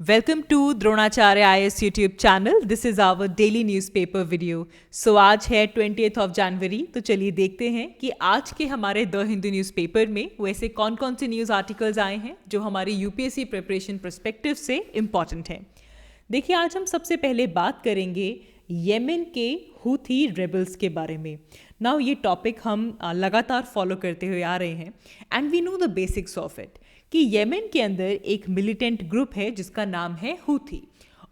Welcome to Dronacharya IAS YouTube channel. This is our daily newspaper video. So आज है 20th of January, तो चलिए देखते हैं कि आज के हमारे द हिंदू न्यूज़पेपर में वैसे कौन कौन से न्यूज़ आर्टिकल्स आए हैं जो हमारी यूपीएससी प्रिपरेशन पर्सपेक्टिव से इम्पॉर्टेंट हैं। देखिए, आज हम सबसे पहले बात करेंगे येमेन के हूथी रेबल्स के बारे में। नाउ ये टॉपिक हम लगातार फॉलो करते हुए आ रहे हैं and we know the basics of it कि येमेन के अंदर एक मिलिटेंट ग्रुप है जिसका नाम है हूथी।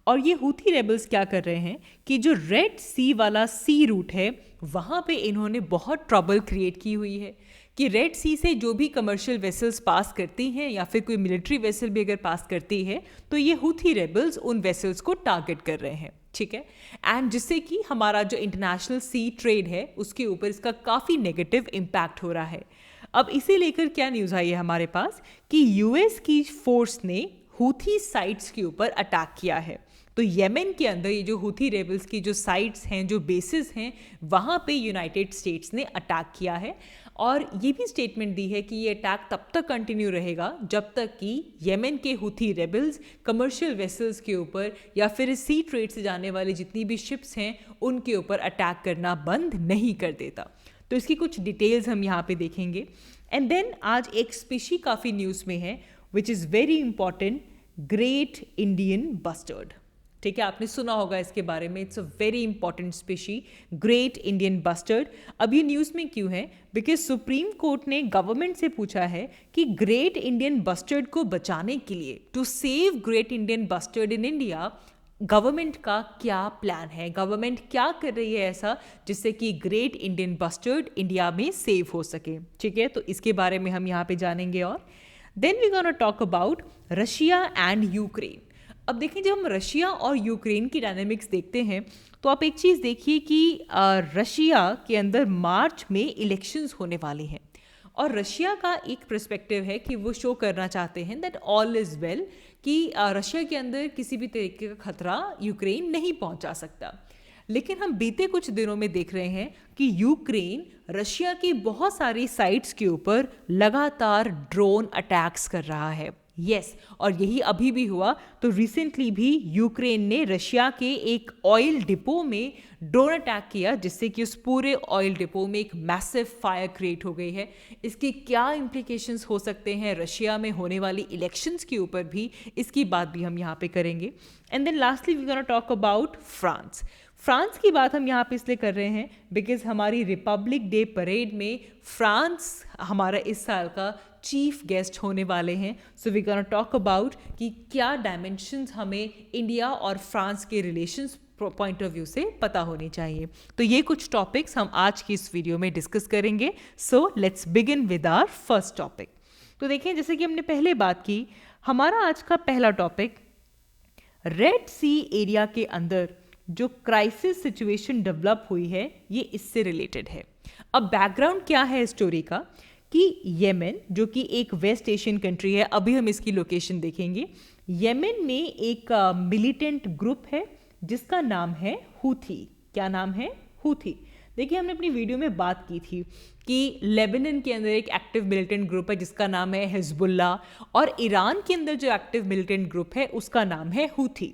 और ये हूथी रेबल्स क्या कर रहे हैं कि जो रेड सी वाला सी रूट है वहाँ पे इन्होंने बहुत ट्रबल क्रिएट की हुई है कि रेड सी से जो भी कमर्शियल वेसल्स पास करती हैं या फिर कोई मिलिट्री वेसल भी अगर पास करती है तो ये हूथी रेबल्स उन वेसल्स को टारगेट कर रहे हैं, ठीक है। एंड जिससे कि हमारा जो इंटरनेशनल सी ट्रेड है उसके ऊपर इसका काफ़ी नेगेटिव इम्पैक्ट हो रहा है। अब इसे लेकर क्या न्यूज़ आई है हमारे पास कि यूएस की फोर्स ने हूथी साइट्स के ऊपर अटैक किया है। तो येमेन के अंदर ये जो हूथी रेबल्स की जो साइट्स हैं, जो बेसिस हैं, वहाँ पे यूनाइटेड स्टेट्स ने अटैक किया है। और ये भी स्टेटमेंट दी है कि ये अटैक तब तक कंटिन्यू रहेगा जब तक कि येमेन के हूथी रेबल्स कमर्शियल वेसल्स के ऊपर या फिर सी ट्रेड से जाने वाली जितनी भी शिप्स हैं उनके ऊपर अटैक करना बंद नहीं कर देता। तो इसकी कुछ डिटेल्स हम यहाँ पे देखेंगे। एंड देन आज एक स्पीशी काफ़ी न्यूज़ में है which is very important, great Indian bustard. ठीक है, आपने सुना होगा इसके बारे में। It's a very important species, great Indian bustard. अब ये न्यूज़ में क्यों है? बिकॉज सुप्रीम कोर्ट ने गवर्नमेंट से पूछा है कि ग्रेट इंडियन बस्टर्ड को बचाने के लिए, to save great Indian bustard in India, government का क्या प्लान है, गवर्नमेंट क्या कर रही है ऐसा जिससे कि ग्रेट इंडियन बस्टर्ड इंडिया में सेव हो सके। ठीक है, तो इसके बारे में हम यहाँ पे जानेंगे। और then we gonna talk about Russia and Ukraine. अब देखिए, जब हम रशिया और यूक्रेन की डायनेमिक्स देखते हैं तो आप एक चीज़ देखिए कि रशिया के अंदर मार्च में इलेक्शंस होने वाली हैं और रशिया का एक पर्सपेक्टिव है कि वो शो करना चाहते हैं दैट ऑल इज़ वेल, कि रशिया के अंदर किसी भी तरीके का खतरा यूक्रेन नहीं पहुंचा सकता। लेकिन हम बीते कुछ दिनों में देख रहे हैं कि यूक्रेन रशिया की बहुत सारी साइट्स के ऊपर लगातार ड्रोन अटैक्स कर रहा है। यस, और यही अभी भी हुआ। तो रिसेंटली भी यूक्रेन ने रशिया के एक ऑयल डिपो में ड्रोन अटैक किया जिससे कि उस पूरे ऑयल डिपो में एक मैसिव फायर क्रिएट हो गई है। इसकी क्या इम्प्लीकेशंस हो सकते हैं रशिया में होने वाली इलेक्शंस के ऊपर भी, इसकी बात भी हम यहाँ पे करेंगे। And then lastly we gonna talk about France. France की बात हम यहाँ पे इसलिए कर रहे हैं बिकॉज हमारी रिपब्लिक डे परेड में फ्रांस हमारा इस साल का चीफ गेस्ट होने वाले हैं। So we gonna talk about कि क्या डायमेंशंस हमें इंडिया और फ्रांस के रिलेशंस पॉइंट ऑफ व्यू से पता होनी चाहिए। तो ये कुछ टॉपिक्स हम आज की इस वीडियो में डिस्कस करेंगे। So let's begin with our first topic. तो देखिए, जैसे कि हमने पहले बात की, हमारा आज का पहला टॉपिक रेड सी एरिया के अंदर जो क्राइसिस सिचुएशन डेवलप हुई है ये इससे रिलेटेड है। अब बैकग्राउंड क्या है स्टोरी का कि येमेन जो कि एक वेस्ट एशियन कंट्री है, अभी हम इसकी लोकेशन देखेंगे। येमेन में एक मिलिटेंट ग्रुप है जिसका नाम है हूथी। क्या नाम है? हूथी। देखिए, हमने अपनी वीडियो में बात की थी कि लेबनान के अंदर एक एक्टिव मिलिटेंट ग्रुप है जिसका नाम है हिजबुल्ला, और ईरान के अंदर जो एक्टिव मिलिटेंट ग्रुप है उसका नाम है हूथी।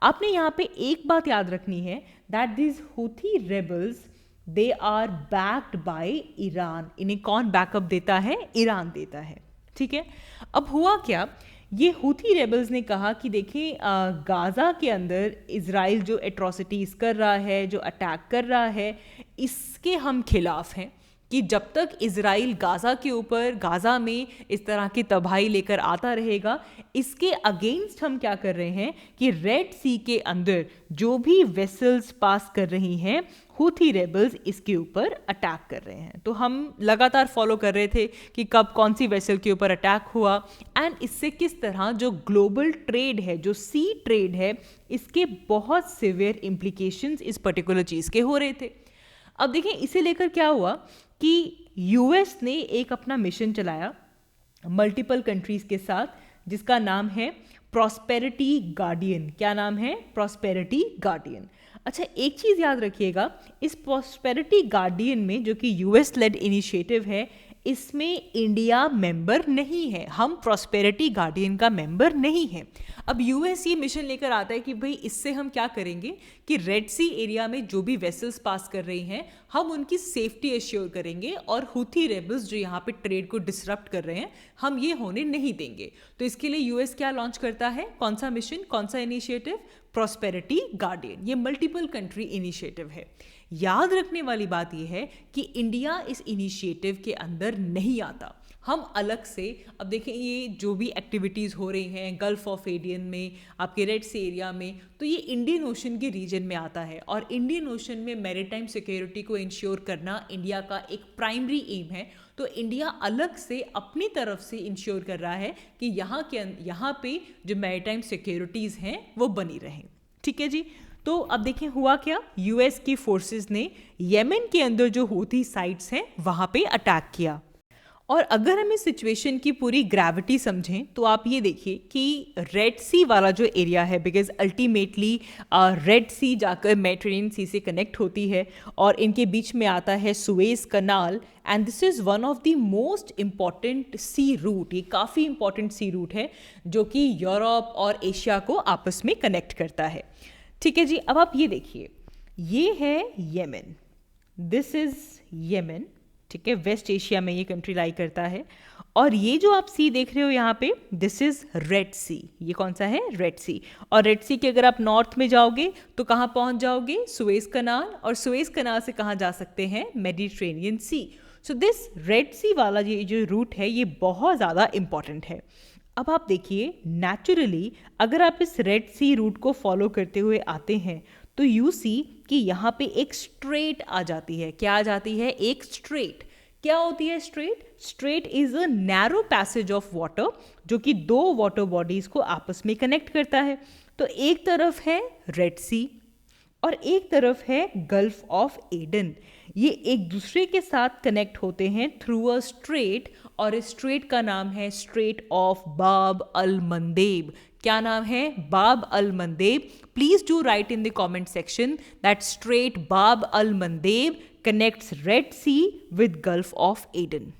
आपने यहाँ पे एक बात याद रखनी है that this Houthi rebels they are backed by Iran. इन्हें कौन बैकअप देता है? ईरान देता है। ठीक है, अब हुआ क्या, ये हूथी रेबल्स ने कहा कि देखिए, गाज़ा के अंदर इजराइल जो एट्रोसिटीज़ कर रहा है, जो अटैक कर रहा है, इसके हम खिलाफ हैं कि जब तक इजराइल गाज़ा के ऊपर, गाज़ा में इस तरह की तबाही लेकर आता रहेगा, इसके अगेंस्ट हम क्या कर रहे हैं कि रेड सी के अंदर जो भी वेसल्स पास कर रही हैं, हूथी रेबल्स इसके ऊपर अटैक कर रहे हैं। तो हम लगातार फॉलो कर रहे थे कि कब कौन सी वेसल के ऊपर अटैक हुआ एंड इससे किस तरह जो ग्लोबल ट्रेड है, जो सी ट्रेड है, इसके बहुत सिवियर इम्प्लीकेशंस इस पर्टिकुलर चीज़ के हो रहे थे। अब देखिए, इसे लेकर क्या हुआ कि यूएस ने एक अपना मिशन चलाया मल्टीपल कंट्रीज के साथ जिसका नाम है प्रॉस्पेरिटी गार्डियन। क्या नाम है? Prosperity guardian. अच्छा, एक चीज़ याद रखिएगा, इस प्रॉस्पेरिटी गार्डियन में जो कि यूएस लेड इनिशिएटिव है, इसमें इंडिया मेंबर नहीं है, हम प्रॉस्पेरिटी गार्डियन का मेंबर नहीं है। अब यूएस ये मिशन लेकर आता है कि भाई इससे हम क्या करेंगे कि रेड सी एरिया में जो भी वेसल्स पास कर रही हैं हम उनकी सेफ्टी एश्योर करेंगे और हुथी रेबल्स जो यहाँ पे ट्रेड को डिसरप्ट कर रहे हैं हम ये होने नहीं देंगे। तो इसके लिए यूएस क्या लॉन्च करता है, कौन सा मिशन, कौन सा इनिशिएटिव, प्रॉस्पेरिटी गार्डियन। ये मल्टीपल कंट्री इनिशिएटिव है। याद रखने वाली बात यह है कि इंडिया इस इनिशिएटिव के अंदर नहीं आता, हम अलग से। अब देखें ये जो भी एक्टिविटीज़ हो रही हैं गल्फ ऑफ एडियन में, आपके रेड सी एरिया में, तो ये इंडियन ओशन के रीजन में आता है और इंडियन ओशन में मैरीटाइम सिक्योरिटी को इंश्योर करना इंडिया का एक प्राइमरी एम है। तो इंडिया अलग से अपनी तरफ से इंश्योर कर रहा है कि यहाँ पे जो मैरीटाइम सिक्योरिटीज़ हैं वो बनी रहें। ठीक है जी। तो अब देखें हुआ क्या, यूएस की फोर्सेस ने येमेन के अंदर जो हूथी साइट्स हैं वहाँ पे अटैक किया। और अगर हम इस सिचुएशन की पूरी ग्रेविटी समझें तो आप ये देखिए कि रेड सी वाला जो एरिया है, बिकॉज अल्टीमेटली रेड सी जाकर मेडिटेरेनियन सी से कनेक्ट होती है और इनके बीच में आता है Suez canal, and this is one of the most important sea route. ये काफ़ी इंपॉर्टेंट सी रूट है जो कि यूरोप और एशिया को आपस में कनेक्ट करता है। ठीक है जी। अब आप ये देखिए, ये है येमेन, दिस इज़ येमेन। ठीक है, वेस्ट एशिया में ये कंट्री लाई करता है। और ये जो आप सी देख रहे हो यहाँ पे, दिस इज रेड सी। ये कौन सा है, रेड सी। और रेड सी के अगर आप नॉर्थ में जाओगे तो कहाँ पहुँच जाओगे, सुएज कनाल, और सुएज कनाल से कहाँ जा सकते हैं, Mediterranean sea. So this Red Sea वाला ये जो रूट है ये बहुत ज़्यादा इंपॉर्टेंट है। अब आप देखिए, नेचुरली अगर आप इस रेड सी रूट को फॉलो करते हुए आते हैं तो यू सी कि यहाँ पे एक स्ट्रेट आ जाती है। क्या आ जाती है, एक स्ट्रेट। क्या होती है straight? Straight is a narrow passage of water जो कि दो वाटर बॉडीज को आपस में कनेक्ट करता है। तो एक तरफ है रेड सी और एक तरफ है गल्फ ऑफ एडन। ये एक दूसरे के साथ कनेक्ट होते हैं थ्रू अ स्ट्रेट, और इस स्ट्रेट का नाम है स्ट्रेट ऑफ बाब अल मंदेब। क्या नाम है, Bab al Mandeb. Please do write in the comment section that strait Bab al Mandeb connects Red Sea with Gulf of Aden.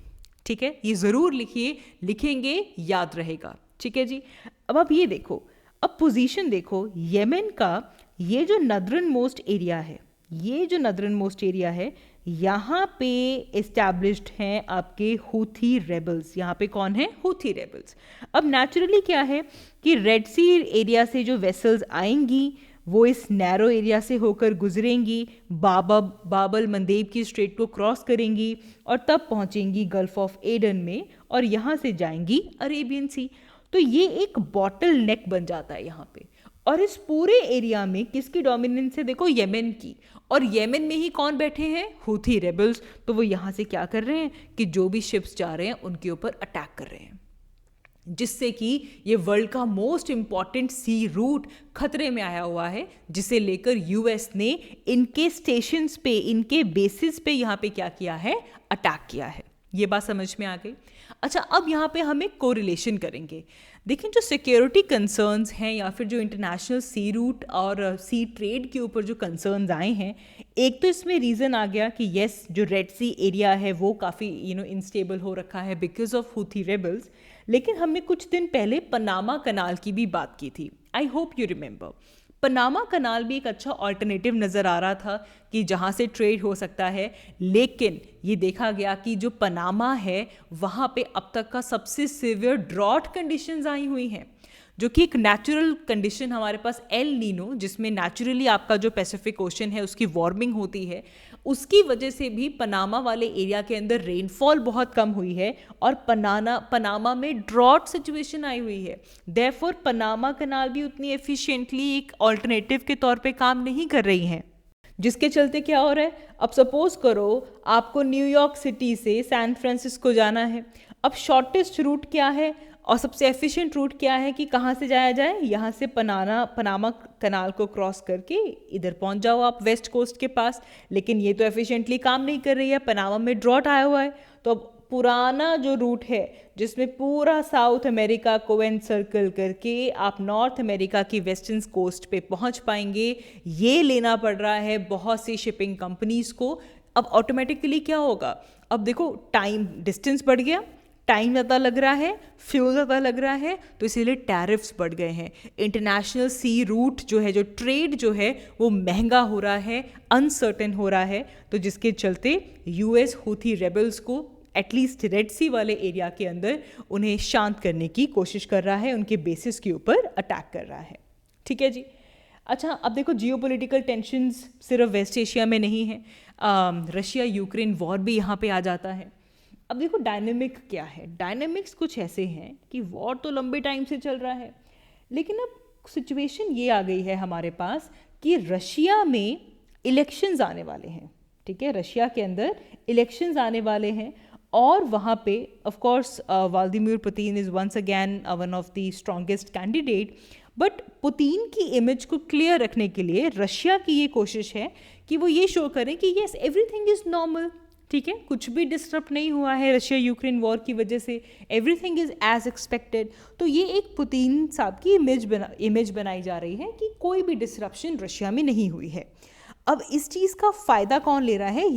ठीक है, ये जरूर लिखिए, लिखेंगे याद रहेगा। ठीक है जी। अब आप ये देखो, अब पोजीशन देखो, येमेन का ये जो नदरन मोस्ट एरिया है, ये जो नदरन मोस्ट एरिया है, यहाँ पे एस्टैब्लिश्ड हैं आपके हूथी रेबल्स। यहाँ पे कौन है, हूथी रेबल्स। अब नेचुरली क्या है कि रेड सी एरिया से जो वेसल्स आएंगी वो इस नैरो एरिया से होकर गुजरेंगी, बाबल मंदेब की स्ट्रेट को क्रॉस करेंगी और तब पहुँचेंगी गल्फ ऑफ एडन में, और यहाँ से जाएंगी अरेबियन सी। तो ये एक बॉटल नेक बन जाता है यहाँ पे। और इस पूरे एरिया में किसकी डोमिनेंस है, देखो येमेन की। और येमेन में ही कौन बैठे हैं, हूथी रेबल्स। तो वो यहाँ से क्या कर रहे हैं कि जो भी शिप्स जा रहे हैं उनके ऊपर अटैक कर रहे हैं, जिससे कि ये वर्ल्ड का मोस्ट इंपॉर्टेंट सी रूट खतरे में आया हुआ है, जिसे लेकर यूएस ने इनके स्टेशंस पे, इनके बेसिस पे यहाँ पे क्या किया है, अटैक किया है। ये बात समझ में आ गई। अच्छा, अब यहाँ पे हम एक कोरिलेशन करेंगे। देखें, जो सिक्योरिटी कंसर्न्स हैं या फिर जो इंटरनेशनल सी रूट और सी ट्रेड के ऊपर जो कंसर्न्स आए हैं, एक तो इसमें रीज़न आ गया कि येस, जो रेड सी एरिया है वो काफ़ी इनस्टेबल हो रखा है बिकॉज ऑफ हूथी रेबल्स। लेकिन हमने कुछ दिन पहले पनामा कनाल की भी बात की थी, I hope you remember. Panama Canal भी एक अच्छा ऑल्टरनेटिव नज़र आ रहा था कि जहाँ से ट्रेड हो सकता है, लेकिन ये देखा गया कि जो पनामा है वहाँ पे अब तक का सबसे सीवियर ड्रॉट कंडीशंस आई हुई हैं, जो कि एक नेचुरल कंडीशन हमारे पास एल नीनो, जिसमें नेचुरली आपका जो पैसिफिक ओशन है उसकी वार्मिंग होती है, उसकी वजह से भी पनामा वाले एरिया के अंदर रेनफॉल बहुत कम हुई है और पनामा में ड्रॉट सिचुएशन आई हुई है। देयरफॉर पनामा कनाल भी उतनी एफिशिएंटली एक ऑल्टरनेटिव के तौर पे काम नहीं कर रही हैं, जिसके चलते क्या हो रहा है, अब सपोज करो आपको न्यूयॉर्क सिटी से सैन फ्रांसिस्को जाना है। अब शॉर्टेस्ट रूट क्या है और सबसे एफिशिएंट रूट क्या है कि कहाँ से जाया जाए, यहाँ से पनामा कनाल को क्रॉस करके इधर पहुँच जाओ आप वेस्ट कोस्ट के पास। लेकिन ये तो एफिशिएंटली काम नहीं कर रही है, पनामा में ड्रॉट आया हुआ है। तो अब पुराना जो रूट है जिसमें पूरा साउथ अमेरिका को एनसर्कल करके आप नॉर्थ अमेरिका की वेस्टर्न कोस्ट पे पहुंच पाएंगे, ये लेना पड़ रहा है बहुत सी शिपिंग कंपनीज को। अब ऑटोमेटिकली क्या होगा, अब देखो टाइम डिस्टेंस बढ़ गया, टाइम ज़्यादा लग रहा है, फ्यूल ज़्यादा लग रहा है, तो इसीलिए टैरिफ्स बढ़ गए हैं। इंटरनेशनल सी रूट जो है, जो ट्रेड जो है वो महंगा हो रहा है, अनसर्टेन हो रहा है, तो जिसके चलते यूएस हूथी रेबल्स को एटलीस्ट रेड सी वाले एरिया के अंदर उन्हें शांत करने की कोशिश कर रहा है, उनके बेसिस के ऊपर अटैक कर रहा है। ठीक है जी। अच्छा, अब देखो जियोपॉलिटिकल टेंशंस सिर्फ वेस्ट एशिया में नहीं है, रशिया यूक्रेन वॉर भी यहाँ पे आ जाता है। अब देखो डायनेमिक क्या है, डायनेमिक्स कुछ ऐसे हैं कि वॉर तो लंबे टाइम से चल रहा है, लेकिन अब सिचुएशन ये आ गई है हमारे पास कि रशिया में इलेक्शंस आने वाले हैं। ठीक है, रशिया के अंदर इलेक्शंस आने वाले हैं और वहाँ पे of course Vladimir Putin is once again one of the strongest candidate, but Putin की इमेज को क्लियर रखने के लिए रशिया की ये कोशिश है कि वो ये शो करें कि येस एवरीथिंग इज़ नॉर्मल। ठीक है, कुछ भी डिस्टर्ब नहीं हुआ है रशिया यूक्रेन वॉर की वजह से, एवरीथिंग इज़ एज एक्सपेक्टेड। तो ये एक पुतिन साहब की इमेज बनाई जा रही है कि कोई भी डिसरप्शन रशिया में नहीं हुई है। अब इस चीज़ का फ़ायदा कौन ले रहा है?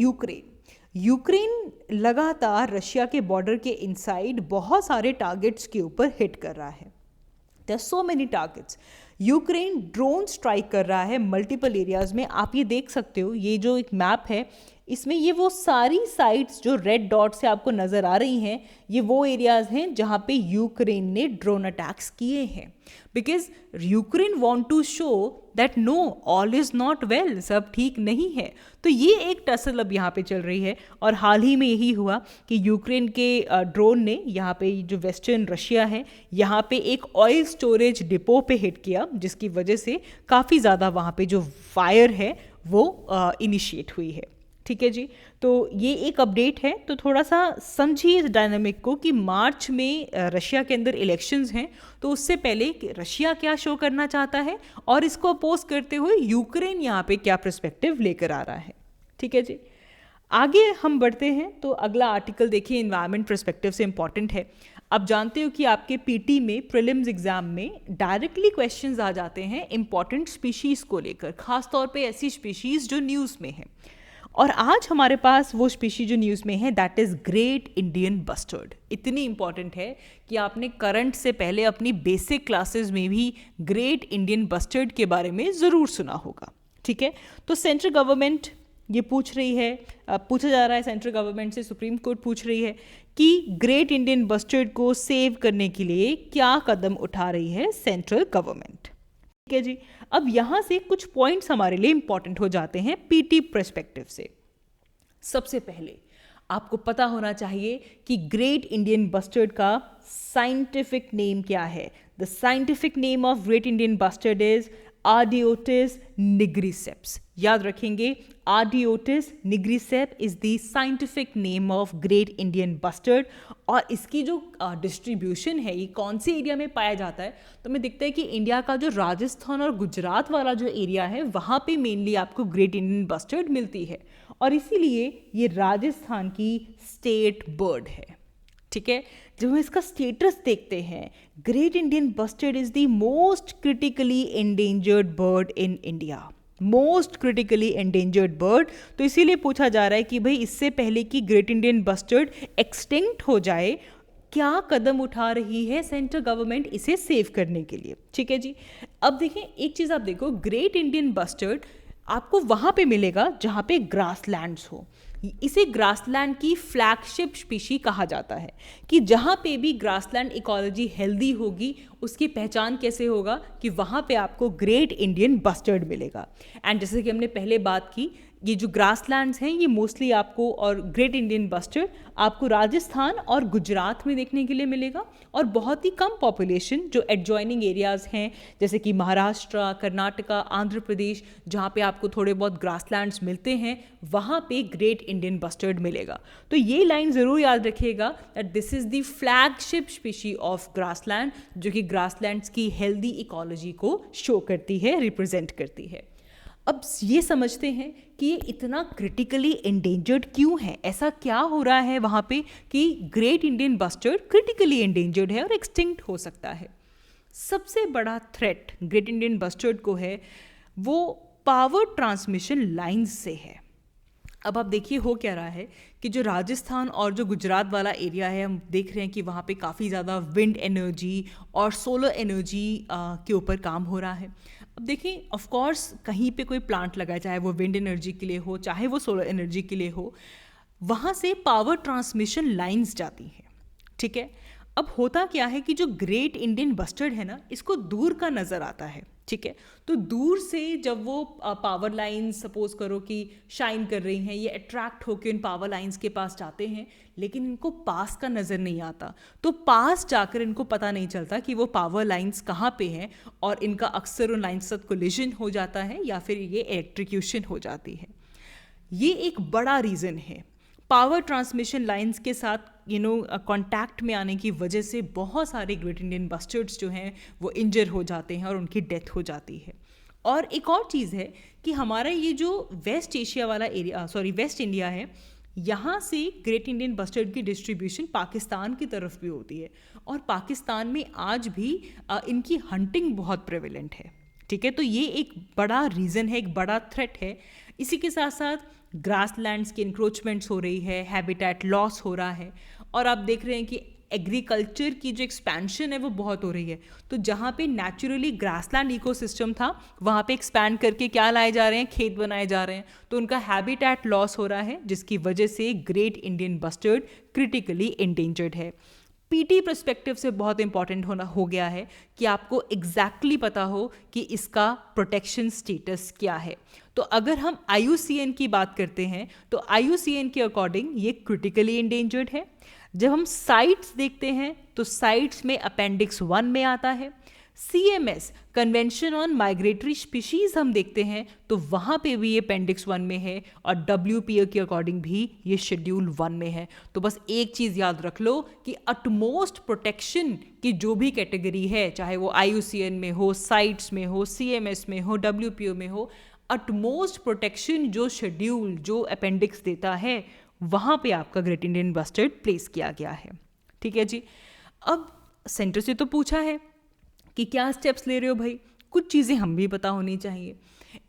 यूक्रेन लगातार रशिया के बॉर्डर के इनसाइड बहुत सारे टारगेट्स के ऊपर हिट कर रहा है। There are so many targets. Ukraine drone strike कर रहा है मल्टीपल एरियाज में। आप ये देख सकते हो, ये जो एक मैप है इसमें ये वो सारी साइट्स जो रेड डॉट से आपको नज़र आ रही हैं, ये वो एरियाज हैं जहाँ पे यूक्रेन ने ड्रोन अटैक्स किए हैं, because Ukraine want to show that no all is not well, सब ठीक नहीं है। तो ये एक टसल अब यहाँ पे चल रही है और हाल ही में यही हुआ कि यूक्रेन के ड्रोन ने यहाँ पे जो वेस्टर्न रशिया है यहाँ पे एक ऑयल स्टोरेज डिपो पे हिट किया, जिसकी वजह से काफ़ी ज़्यादा वहाँ पे जो फायर है वो इनिशिएट हुई है। ठीक है जी, तो ये एक अपडेट है। तो थोड़ा सा समझिए इस डायनामिक को कि मार्च में रशिया के अंदर इलेक्शंस हैं, तो उससे पहले रशिया क्या शो करना चाहता है और इसको अपोज करते हुए यूक्रेन यहाँ पे क्या पर्सपेक्टिव लेकर आ रहा है। ठीक है जी, आगे हम बढ़ते हैं। तो अगला आर्टिकल देखिए, एनवायरनमेंट पर्सपेक्टिव से इंपॉर्टेंट है। आप जानते हो कि आपके पीटी में प्रीलिम्स एग्जाम में डायरेक्टली क्वेश्चंस आ जाते हैं इंपॉर्टेंट स्पीशीज़ को लेकर, खासतौर पे ऐसी स्पीशीज़ जो न्यूज़ में है। और आज हमारे पास वो स्पीशी जो न्यूज़ में है that is great Indian bustard. इतनी इंपॉर्टेंट है कि आपने करंट से पहले अपनी बेसिक क्लासेस में भी ग्रेट इंडियन बस्टर्ड के बारे में ज़रूर सुना होगा। ठीक है, तो सेंट्रल गवर्नमेंट ये पूछा जा रहा है सेंट्रल गवर्नमेंट से, सुप्रीम कोर्ट पूछ रही है कि ग्रेट इंडियन बस्टर्ड को सेव करने के लिए क्या कदम उठा रही है सेंट्रल गवर्नमेंट। ठीक है जी, अब यहाँ से कुछ पॉइंट्स हमारे लिए इंपॉर्टेंट हो जाते हैं पीटी पर्सपेक्टिव से। सबसे पहले आपको पता होना चाहिए कि ग्रेट इंडियन बस्टर्ड का साइंटिफिक नेम क्या है। The scientific name of great Indian bustard is Ardeotis nigriceps. याद रखेंगे, Ardeotis nigriceps is the scientific name of great Indian bustard. और इसकी जो डिस्ट्रीब्यूशन है, ये कौन से एरिया में पाया जाता है, तो हमें दिखता है कि इंडिया का जो राजस्थान और गुजरात वाला जो एरिया है वहाँ पे मेनली आपको ग्रेट इंडियन बस्टर्ड मिलती है और इसीलिए ये राजस्थान की स्टेट बर्ड है। ठीक है, जब हम इसका स्टेटस देखते हैं, great Indian bustard is the most critically endangered bird in India, most critically endangered bird. तो इसीलिए पूछा जा रहा है कि भाई इससे पहले कि ग्रेट इंडियन बस्टर्ड एक्सटिंक्ट हो जाए, क्या कदम उठा रही है सेंट्रल गवर्नमेंट इसे सेव करने के लिए। ठीक है जी, अब देखें एक चीज़, आप देखो ग्रेट इंडियन बस्टर्ड आपको वहाँ पे मिलेगा जहाँ पे ग्रासलैंड्स हो। इसे ग्रासलैंड की फ्लैगशिप स्पीशी कहा जाता है कि जहाँ पे भी ग्रासलैंड इकोलॉजी हेल्दी होगी, उसकी पहचान कैसे होगा कि वहाँ पे आपको ग्रेट इंडियन बस्टर्ड मिलेगा। एंड जैसे कि हमने पहले बात की, ये जो ग्रासलैंड्स हैं ये मोस्टली आपको, और ग्रेट इंडियन बस्टर्ड आपको राजस्थान और गुजरात में देखने के लिए मिलेगा, और बहुत ही कम पॉपुलेशन जो एडजॉइनिंग एरियाज़ हैं जैसे कि महाराष्ट्र, कर्नाटका, आंध्र प्रदेश, जहाँ पे आपको थोड़े बहुत ग्रासलैंड्स मिलते हैं, वहाँ पे ग्रेट इंडियन बस्टर्ड मिलेगा। तो ये लाइन ज़रूर याद रखिएगा that this is the flagship species of grassland, जो कि ग्रासलैंड्स की हेल्दी इकोलॉजी को शो करती है, रिप्रेजेंट करती है। अब ये समझते हैं कि ये इतना क्रिटिकली एंडेंजर्ड क्यों है, ऐसा क्या हो रहा है वहाँ पे कि great Indian bustard critically endangered है और एक्सटिंक्ट हो सकता है। सबसे बड़ा थ्रेट ग्रेट इंडियन बस्टर्ड को है वो पावर ट्रांसमिशन लाइंस से है। अब आप देखिए हो क्या रहा है कि जो राजस्थान और जो गुजरात वाला एरिया है, हम देख रहे हैं कि वहाँ पे काफ़ी ज़्यादा विंड एनर्जी और सोलर एनर्जी के ऊपर काम हो रहा है। अब देखिए ऑफ कोर्स कहीं पे कोई प्लांट लगाए, चाहे वो विंड एनर्जी के लिए हो चाहे वो सोलर एनर्जी के लिए हो, वहाँ से पावर ट्रांसमिशन लाइंस जाती हैं, ठीक है। अब होता क्या है कि जो ग्रेट इंडियन बस्टर्ड है ना, इसको दूर का नज़र आता है, ठीक है। तो दूर से जब वो पावर लाइंस सपोज करो कि शाइन कर रही हैं, ये अट्रैक्ट होकर इन पावर लाइंस के पास जाते हैं, लेकिन इनको पास का नज़र नहीं आता। तो पास जाकर इनको पता नहीं चलता कि वो पावर लाइंस कहाँ पे हैं, और इनका अक्सर उन लाइंस के साथ कोलिजन हो जाता है या फिर ये इलेक्ट्रिक्यूशन हो जाती है। ये एक बड़ा रीज़न है। पावर ट्रांसमिशन लाइंस के साथ कांटेक्ट में आने की वजह से बहुत सारे ग्रेट इंडियन बस्टर्ड्स जो हैं वो इंजर हो जाते हैं और उनकी डेथ हो जाती है। और एक और चीज़ है कि हमारा ये जो वेस्ट एशिया वाला एरिया, वेस्ट इंडिया है, यहाँ से ग्रेट इंडियन बस्टर्ड की डिस्ट्रीब्यूशन पाकिस्तान की तरफ भी होती है, और पाकिस्तान में आज भी इनकी हंटिंग बहुत प्रेवलेंट है, ठीक है। तो ये एक बड़ा रीज़न है, एक बड़ा थ्रेट है। इसी के साथ साथ ग्रासलैंड्स की इंक्रोचमेंट्स हो रही है, हैबिटेट लॉस हो रहा है, और आप देख रहे हैं कि एग्रीकल्चर की जो एक्सपेंशन है वो बहुत हो रही है। तो जहाँ पे नेचुरली ग्रासलैंड इकोसिस्टम था, वहाँ पे एक्सपैंड करके क्या लाए जा रहे हैं, खेत बनाए जा रहे हैं, तो उनका हैबिटेट लॉस हो रहा है, जिसकी वजह से great Indian bustard critically endangered है। पीटी पर्सपेक्टिव से बहुत इंपॉर्टेंट हो गया है कि आपको एग्जैक्टली पता हो कि इसका प्रोटेक्शन स्टेटस क्या है। तो अगर हम IUCN की बात करते हैं तो IUCN के अकॉर्डिंग ये क्रिटिकली इंडेंजर्ड है। जब हम साइट्स देखते हैं तो साइट्स में अपेंडिक्स 1 में आता है। CMS convention on migratory species हम देखते हैं तो वहाँ पे भी ये अपेंडिक्स 1 में है, और WPO के अकॉर्डिंग भी ये शेड्यूल 1 में है। तो बस एक चीज़ याद रख लो कि अटमोस्ट प्रोटेक्शन की जो भी कैटेगरी है, चाहे वो IUCN में हो, साइट्स में हो, CMS में हो, WPO में हो, अटमोस्ट प्रोटेक्शन जो शेड्यूल, जो अपेंडिक्स देता है, वहाँ पे आपका ग्रेट इंडियन बस्टर्ड प्लेस किया गया है, ठीक है जी। अब सेंटर से तो पूछा है कि क्या स्टेप्स ले रहे हो भाई, कुछ चीज़ें हम भी पता होनी चाहिए।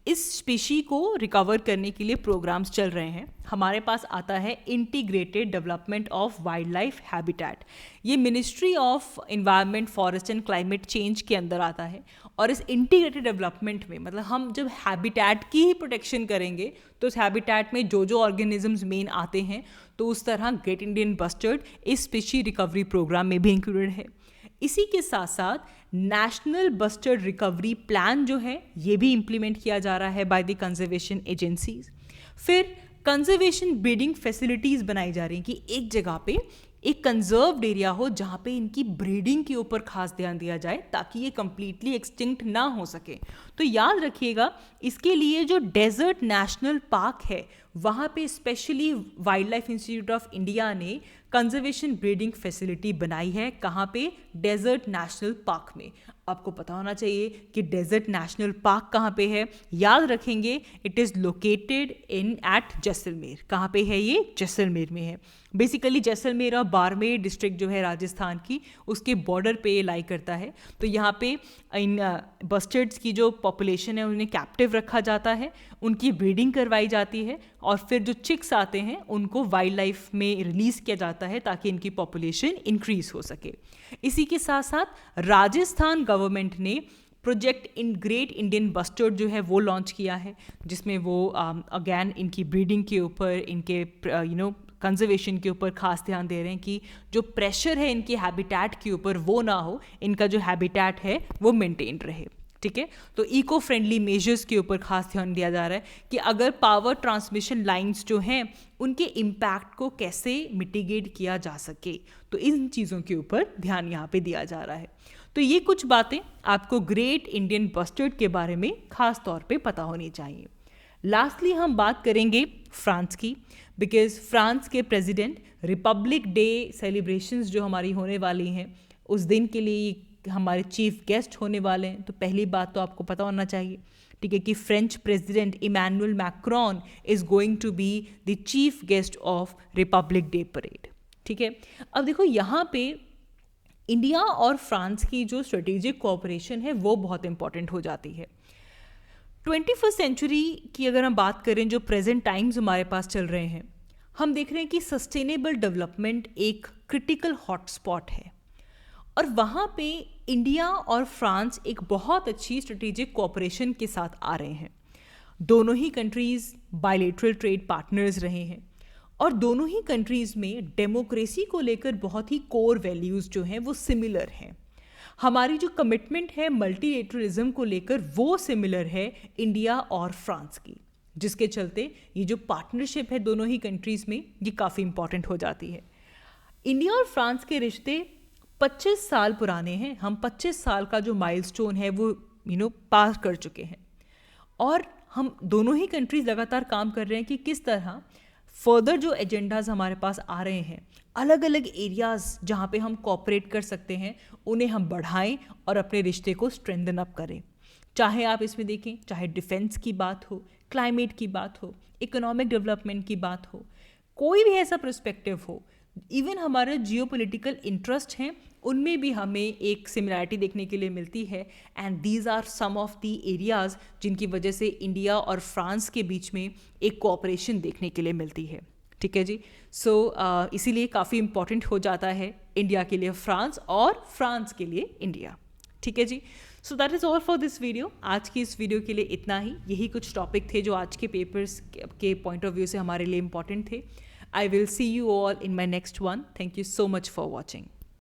इस स्पीशी को रिकवर करने के लिए प्रोग्राम्स चल रहे हैं। हमारे पास आता है integrated development of wildlife habitat, ये ministry of environment, forest and climate change के अंदर आता है। और इस इंटीग्रेटेड डेवलपमेंट में मतलब हम जब हैबिटेट की ही प्रोटेक्शन करेंगे तो उस हैबिटेट में जो जो ऑर्गेनिजम्स मेन आते हैं, तो उस तरह ग्रेट इंडियन बस्टर्ड इस स्पीशी रिकवरी प्रोग्राम में भी इंक्लूडेड है। इसी के साथ साथ नेशनल बस्टर्ड रिकवरी प्लान जो है ये भी इम्प्लीमेंट किया जा रहा है बाय द कंजर्वेशन एजेंसीज। फिर कंजर्वेशन ब्रीडिंग फैसिलिटीज़ बनाई जा रही हैं कि एक जगह पे एक कंजर्व्ड एरिया हो जहाँ पे इनकी ब्रीडिंग के ऊपर खास ध्यान दिया जाए ताकि ये कंप्लीटली एक्सटिंक्ट ना हो सके। तो याद रखिएगा, इसके लिए जो डेजर्ट नेशनल पार्क है वहाँ पे specially wild life institute of India ने कंजर्वेशन ब्रीडिंग फैसिलिटी बनाई है। कहाँ पे? डेजर्ट नेशनल पार्क में। आपको पता होना चाहिए कि डेजर्ट नेशनल पार्क कहाँ पे है। याद रखेंगे, it is located in at Jaisalmer. कहाँ पे है ये? जैसलमेर में है। बेसिकली जैसलमेर और बाड़मेर डिस्ट्रिक्ट जो है राजस्थान की, उसके बॉर्डर पे ये लाई करता है। तो यहाँ पे इन बस्टर्ड्स की जो पॉपुलेशन है उन्हें कैप्टिव रखा जाता है, उनकी ब्रीडिंग करवाई जाती है और फिर जो चिक्स आते हैं उनको वाइल्ड लाइफ में रिलीज़ किया जाता है ताकि इनकी पॉपुलेशन इंक्रीज हो सके। इसी के साथ साथ राजस्थान गवर्नमेंट ने project in great Indian bustard जो है वो लॉन्च किया है, जिसमें वो अगेन इनकी ब्रीडिंग के ऊपर, इनके कंजर्वेशन के ऊपर खास ध्यान दे रहे हैं कि जो प्रेशर है इनके हैबिटेट के ऊपर वो ना हो, इनका जो हैबिटेट है वो मेंटेन रहे। ठीक है, तो इको फ्रेंडली मेजर्स के ऊपर खास ध्यान दिया जा रहा है कि अगर पावर ट्रांसमिशन लाइंस जो हैं उनके इम्पैक्ट को कैसे मिटिगेट किया जा सके, तो इन चीज़ों के ऊपर ध्यान यहाँ पे दिया जा रहा है। तो ये कुछ बातें आपको ग्रेट इंडियन बस्टर्ड के बारे में खास तौर पे पता होनी चाहिए। लास्टली हम बात करेंगे फ्रांस की, बिकॉज फ्रांस के प्रेसिडेंट रिपब्लिक डे सेलिब्रेशंस जो हमारी होने वाली हैं, उस दिन के लिए हमारे चीफ गेस्ट होने वाले हैं। तो पहली बात तो आपको पता होना चाहिए, ठीक है, कि French president Emmanuel Macron is going to be the chief guest of republic day parade. ठीक है, अब देखो यहाँ पे इंडिया और फ्रांस की जो स्ट्रेटेजिक कोऑपरेशन है वो बहुत इंपॉर्टेंट हो जाती है। 21st सेंचुरी की अगर हम बात करें, जो प्रेजेंट टाइम्स हमारे पास चल रहे हैं, हम देख रहे हैं कि सस्टेनेबल डेवलपमेंट एक क्रिटिकल हॉटस्पॉट है और वहाँ पे इंडिया और फ्रांस एक बहुत अच्छी स्ट्रेटेजिक कोऑपरेशन के साथ आ रहे हैं। दोनों ही कंट्रीज़ बायलैटरल ट्रेड पार्टनर्स रहे हैं और दोनों ही कंट्रीज़ में डेमोक्रेसी को लेकर बहुत ही कोर वैल्यूज़ जो हैं वो सिमिलर हैं। हमारी जो कमिटमेंट है मल्टीलेटरलिज्म को लेकर वो सिमिलर है इंडिया और फ्रांस की, जिसके चलते ये जो पार्टनरशिप है दोनों ही कंट्रीज़ में ये काफ़ी इंपॉर्टेंट हो जाती है। इंडिया और फ्रांस के रिश्ते 25 साल पुराने हैं। हम 25 साल का जो माइलस्टोन है वो पार कर चुके हैं और हम दोनों ही कंट्रीज लगातार काम कर रहे हैं कि किस तरह फर्दर जो एजेंडाज हमारे पास आ रहे हैं, अलग अलग एरियाज़ जहाँ पे हम कोऑपरेट कर सकते हैं, उन्हें हम बढ़ाएं और अपने रिश्ते को स्ट्रेंथन अप करें। चाहे आप इसमें देखें, चाहे डिफेंस की बात हो, क्लाइमेट की बात हो, इकोनॉमिक डेवलपमेंट की बात हो, कोई भी ऐसा पर्सपेक्टिव हो, इवन हमारे जियोपॉलिटिकल इंटरेस्ट हैं उनमें भी हमें एक सिमिलरिटी देखने के लिए मिलती है। And these are some of the areas जिनकी वजह से इंडिया और फ्रांस के बीच में एक कोऑपरेशन देखने के लिए मिलती है। ठीक है जी। सो इसीलिए काफ़ी इम्पॉर्टेंट हो जाता है इंडिया के लिए फ्रांस और फ्रांस के लिए इंडिया। ठीक है जी। So that is all for this video. आज की इस वीडियो के लिए इतना ही। यही कुछ टॉपिक थे जो आज के पेपर्स के पॉइंट ऑफ व्यू से हमारे लिए इम्पॉर्टेंट थे। I will see you all in my next one. Thank you so much for watching.